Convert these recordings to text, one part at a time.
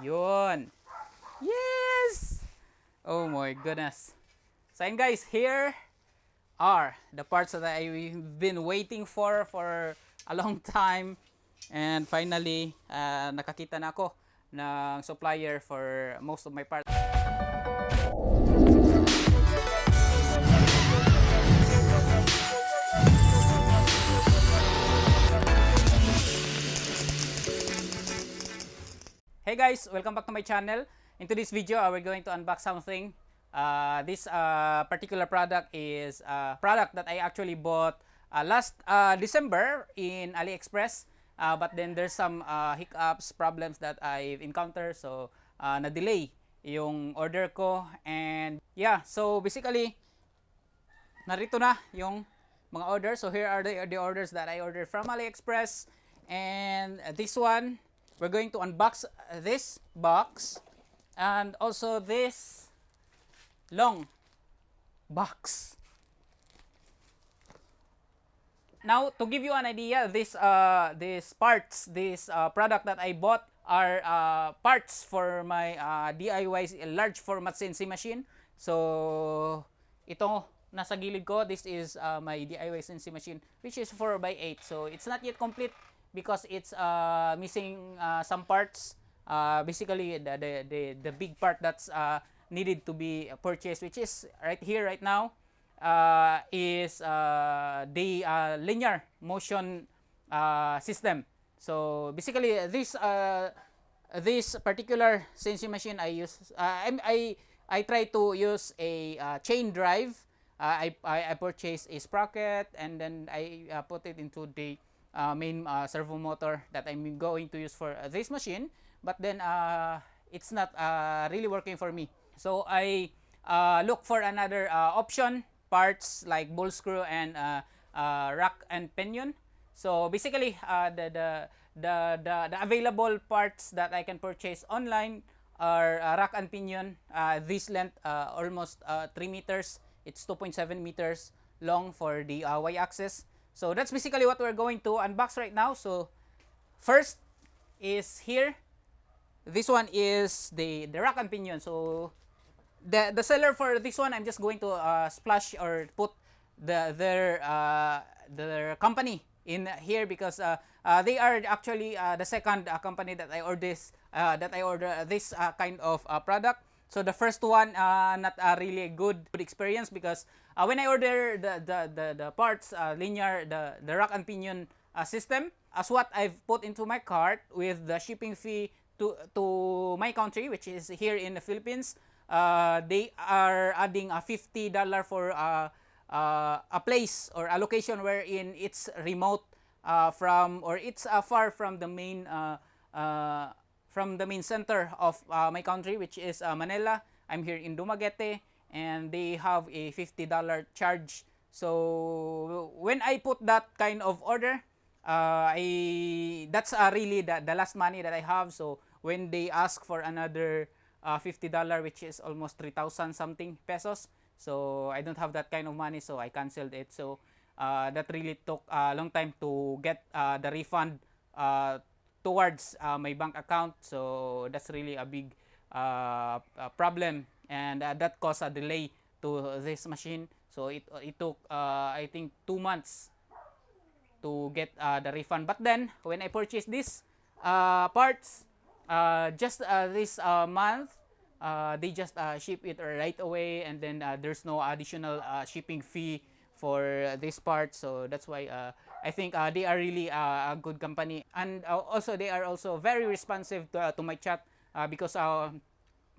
Yun. Yes! Oh my goodness. So ayun guys, here are the parts that I've been waiting for a long time. And finally, nakakita na ako ng supplier for most of my parts. Hey guys, welcome back to my channel. In today's video, we're going to unbox something. This particular product is a product that I actually bought last December in AliExpress. But then there's some hiccups, problems that I've encountered. So, na-delay yung order ko. And yeah, so basically, narito na yung mga orders. So here are the orders that I ordered from AliExpress. And this one, we're going to unbox this box and also this long box. Now, to give you an idea, this product that I bought are parts for my DIY large format CNC machine. So, ito nasa gilid ko, this is my DIY CNC machine, which is 4x8. So, it's not yet complete because it's missing some parts. Basically, the big part that's needed to be purchased, which is right here, right now, is the linear motion system. So basically, this particular CNC machine I use, I try to use a chain drive. I purchased a sprocket and then I put it into the main servo motor that I'm going to use for this machine, but then it's not really working for me. So I look for another option, parts like ball screw and rack and pinion. So basically, the available parts that I can purchase online are rack and pinion. This length almost 3 meters. It's 2.7 meters long for the y-axis. So that's basically what we're going to unbox right now. So first is here. This one is the rack and pinion. So the seller for this one, I'm just going to splash or put their company in here because they are actually the second company that I order this kind of product. So the first one, not a really good experience because when I order the parts, linear, the rack and pinion system, as what I've put into my cart with the shipping fee to my country, which is here in the Philippines, they are adding a $50 for a place or a location wherein it's remote from, or it's far from the main center of my country, which is Manila. I'm here in Dumaguete, and they have a $50 charge. So when I put that kind of order, that's really the last money that I have. So when they ask for another $50, which is almost 3,000 something pesos, so I don't have that kind of money, so I canceled it. So that really took a long time to get the refund towards my bank account. So that's really a big problem, and that caused a delay to this machine. So it took I think 2 months to get the refund. But then when I purchased this parts just this month, they just ship it right away, and then there's no additional shipping fee for this part. So that's why I think they are really a good company, and also they are also very responsive to my chat because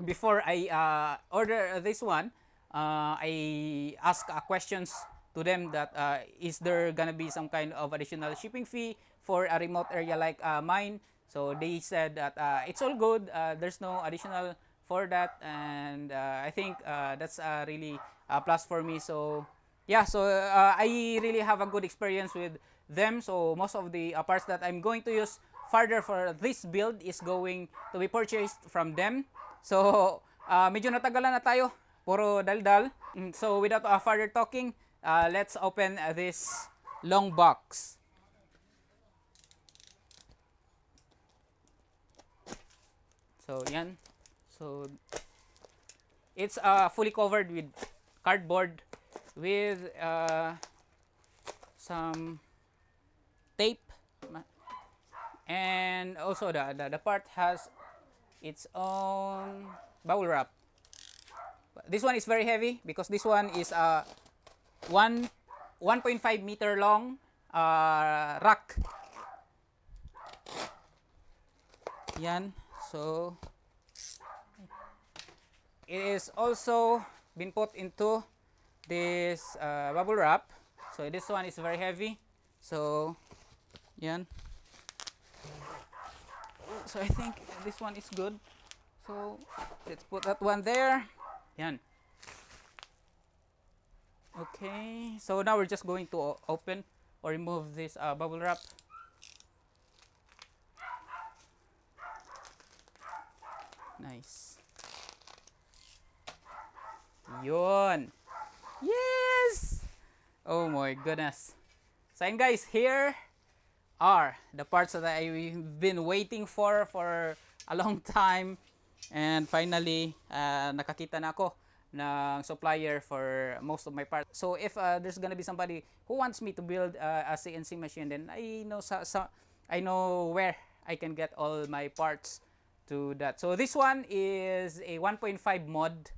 before I order this one, I ask questions to them that is there gonna be some kind of additional shipping fee for a remote area like mine. So they said that it's all good, there's no additional for that, and I think that's really a plus for me. So yeah, so I really have a good experience with them. So most of the parts that I'm going to use further for this build is going to be purchased from them. So medyo natagalan na tayo, puro daldal. So without further talking, let's open this long box. So yan. So it's fully covered with cardboard with some tape, and also the part has its own bubble wrap. This one is very heavy because this one is 1.5 meter long rack. Yan. So it is also been put into this bubble wrap. So this one is very heavy. So yan. So I think this one is good. So let's put that one there. Yan. Okay. So now we're just going to open or remove this bubble wrap. Nice. Yun. Yes! Oh my goodness. So yun guys, here are the parts that I've been waiting for a long time. And finally, nakakita na ako ng supplier for most of my parts. So if there's gonna be somebody who wants me to build a CNC machine, then I know I know where I can get all my parts to that. So this one is a 1.5 mod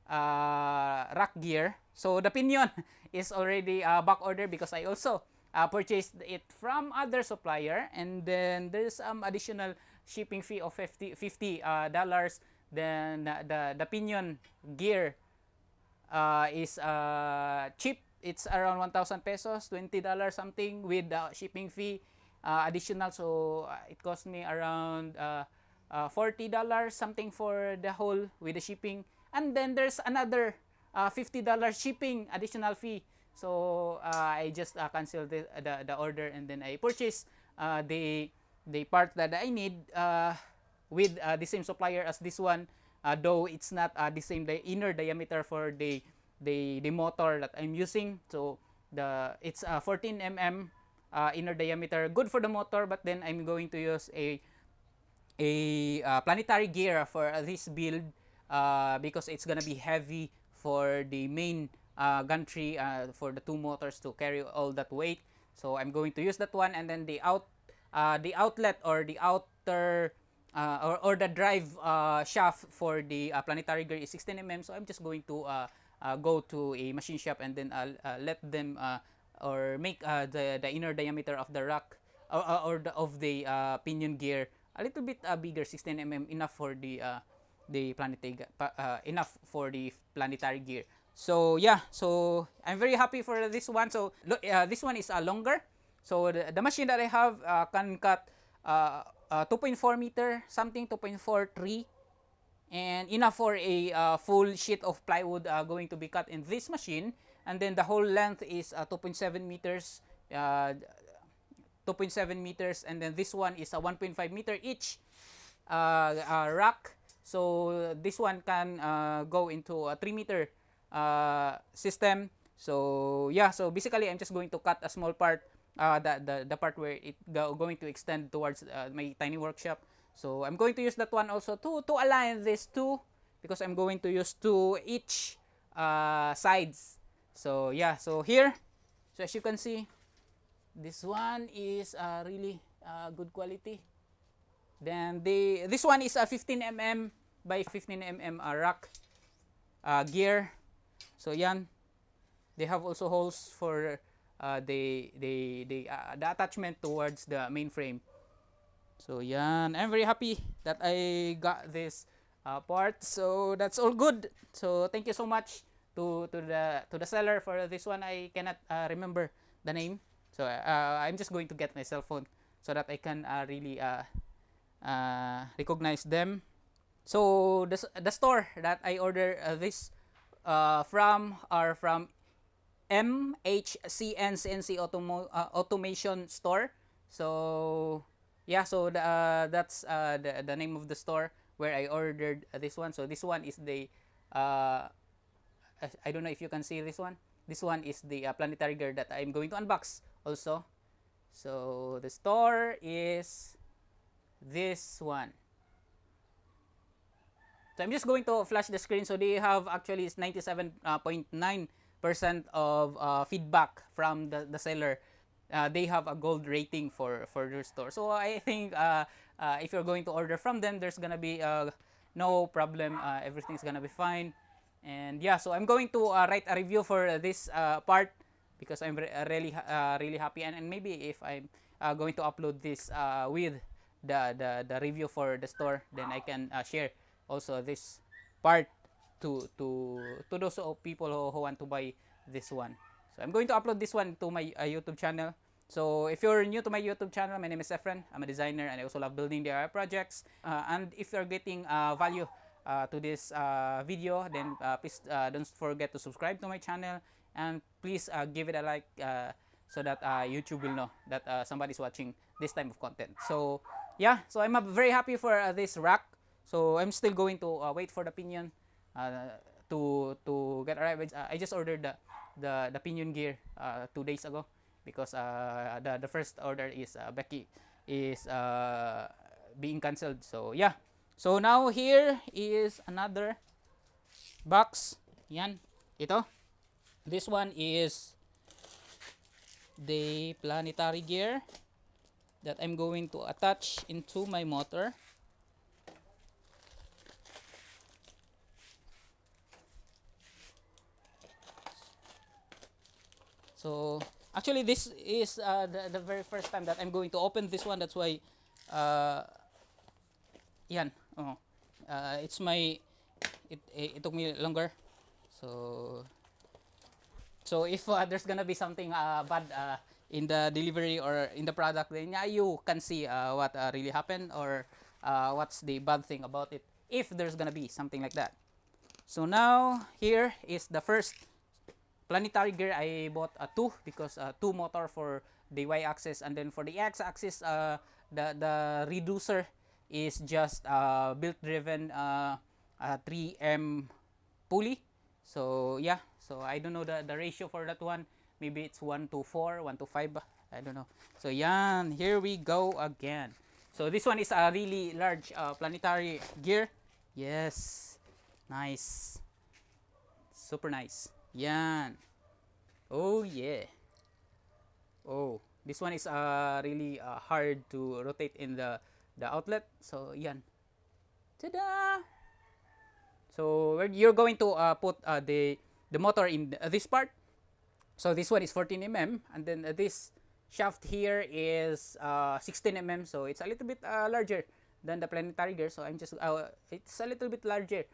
rack gear. So the pinion is already back order because I also purchased it from other supplier, and then there's additional shipping fee of $50. Then the pinion gear is cheap. It's around 1,000 pesos, $20 something with shipping fee additional. So it cost me around $40 something for the whole with the shipping. And then there's another $50 shipping additional fee. So I just canceled the order, and then I purchased the part that I need with the same supplier as this one, though it's not the same inner diameter for the motor that I'm using. So it's 14 mm inner diameter, good for the motor, but then I'm going to use a planetary gear for this build because it's gonna be heavy for the main gantry for the two motors to carry all that weight. So I'm going to use that one, and then the outlet or the outer or the drive shaft for the planetary gear is 16 mm. So I'm just going to go to a machine shop, and then let them or make the inner diameter of the rack of the pinion gear a little bit bigger, 16 mm, enough for the planetary gear. So yeah, so I'm very happy for this one. So this one is longer. So the machine that I have can cut 2.4 meter something, 2.43, and enough for a full sheet of plywood going to be cut in this machine. And then the whole length is 2.7 meters. 2.7 meters, and then this one is a 1.5 meter each rack. So this one can go into a 3 meter system. So yeah, so basically I'm just going to cut a small part, the part where it going to extend towards my tiny workshop. So I'm going to use that one also to align these two, because I'm going to use two each sides. So yeah, so here, so as you can see, this one is really good quality. Then this one is a 15 mm by 15 mm rack gear. So yan, they have also holes for the attachment towards the main frame. So yan, I'm very happy that I got this part. So that's all good. So thank you so much to the seller for this one. I cannot remember the name. So I'm just going to get my cell phone so that I can really recognize them. So the store that I order this from are from MHCN CNC Automation Store. So yeah, so that's the name of the store where I ordered this one. So this one is the I don't know if you can see this one. This one is the planetary gear that I'm going to unbox also. So the store is this one. So I'm just going to flash the screen. So they have actually 97.9% of feedback from the seller. They have a gold rating for their store. So I think if you're going to order from them, there's gonna be no problem. Everything's gonna be fine. And yeah, so I'm going to write a review for this part because I'm really happy. And maybe if I'm going to upload this with the review for the store, then I can share also this part to those people who want to buy this one. So I'm going to upload this one to my YouTube channel. So if you're new to my YouTube channel, my name is Efren. I'm a designer and I also love building DIY projects. And if you're getting value to this video, then please don't forget to subscribe to my channel, and please give it a like so that YouTube will know that somebody's watching this type of content. So yeah, so I'm very happy for this rack. So I'm still going to wait for the pinion to get arrived. I just ordered the pinion gear 2 days ago because the first order is Becky is being cancelled. So yeah, so now here is another box. Yan, ito. This one is the planetary gear that I'm going to attach into my motor. So actually this is the very first time that I'm going to open this one. That's why yan, it's my it took me longer. So if there's gonna be something bad in the delivery or in the product, then yeah, you can see what really happened, or what's the bad thing about it, if there's gonna be something like that. So now here is the first planetary gear. I bought two because two motor for the y-axis, and then for the x-axis the reducer is just built driven 3M pulley. So yeah, so I don't know the ratio for that one. Maybe it's 1:4, 1:5, I don't know. So yan, here we go again. So this one is a really large planetary gear. Yes, nice, super nice. Yan. Oh yeah. Oh, this one is really hard to rotate in the outlet. So yan. Ta-da! So you're going to put the motor in this part. So this one is 14 mm, and then this shaft here is 16 mm. So it's a little bit larger than the planetary gear. So I'm just it's a little bit larger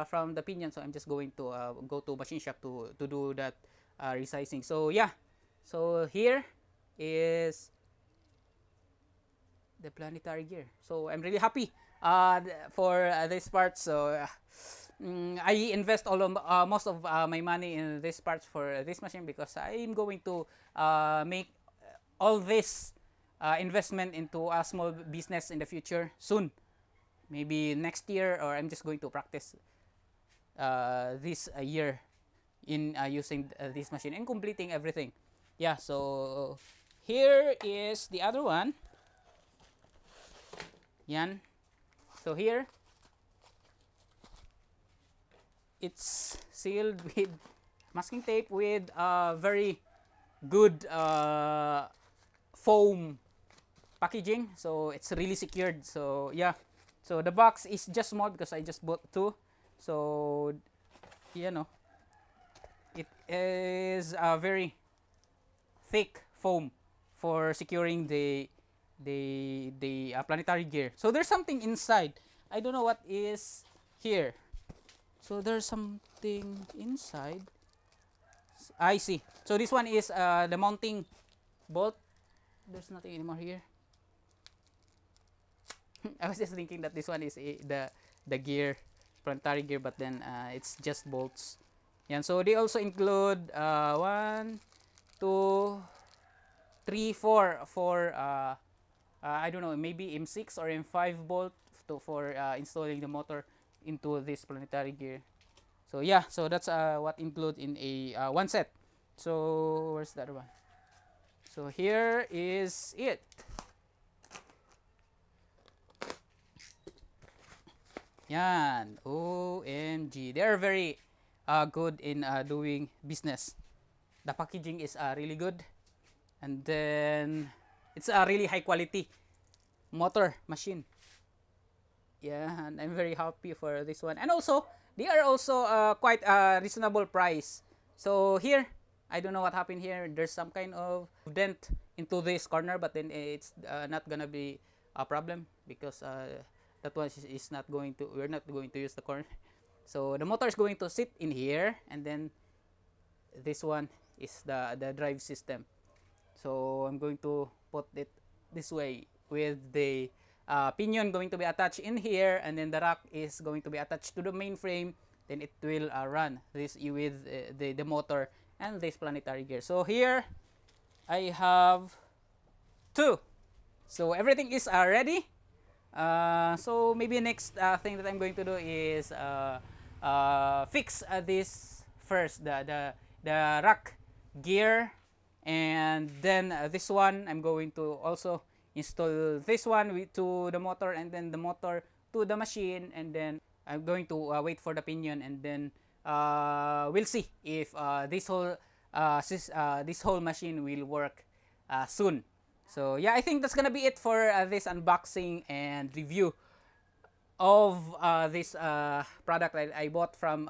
from the pinion. So I'm just going to go to machine shop to do that resizing. So yeah, so here is the planetary gear. So I'm really happy for this part. So I invest most of my money in this parts for this machine because I'm going to make all this investment into a small business in the future soon. Maybe next year, or I'm just going to practice this year in using this machine and completing everything. Yeah, so here is the other one. Yan. So here, it's sealed with masking tape with very good foam packaging. So it's really secured. So yeah, so the box is just small because I just bought two. So you know, it is a very thick foam for securing the planetary gear. So there's something inside. I don't know what is here. So there's something inside. I see. So this one is the mounting bolt. There's nothing anymore here. I was just thinking that this one is the gear, planetary gear, but then it's just bolts. Yan. So they also include 1, 2, 3, 4 I don't know, maybe M6 or M5 bolt for installing the motor into this planetary gear. So yeah, so that's what include in a one set. So where's the other one? So here is it. Yan. OMG. They are very good in doing business. The packaging is really good. And then it's a really high quality motor machine. Yeah, and I'm very happy for this one. And also, they are also quite a reasonable price. So here, I don't know what happened here. There's some kind of dent into this corner, but then it's not gonna be a problem because that one is not going to. We're not going to use the corner. So the motor is going to sit in here, and then this one is the drive system. So I'm going to put it this way with the pinion going to be attached in here, and then the rack is going to be attached to the main frame. Then it will run this with the motor and this planetary gear. So here I have two. So everything is ready. So maybe next thing that I'm going to do is fix this first, the rack gear, and then this one I'm going to also install this one to the motor, and then the motor to the machine, and then I'm going to wait for the pinion, and then we'll see if this whole machine will work soon. So yeah, I think that's gonna be it for this unboxing and review of this product that I bought from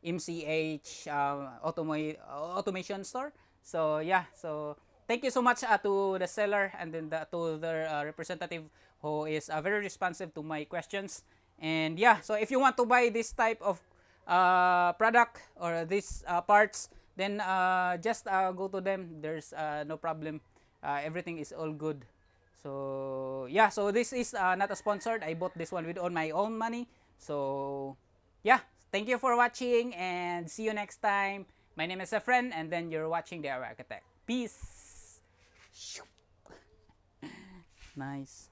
MCH automation store. So yeah, so thank you so much to the seller, and then to the representative who is very responsive to my questions. And yeah, so if you want to buy this type of product or these parts, then just go to them. There's no problem. Everything is all good. So yeah, so this is not a sponsored. I bought this one with all my own money. So yeah, thank you for watching, and see you next time. My name is Efren, and then you're watching the Architect. Peace. Nice.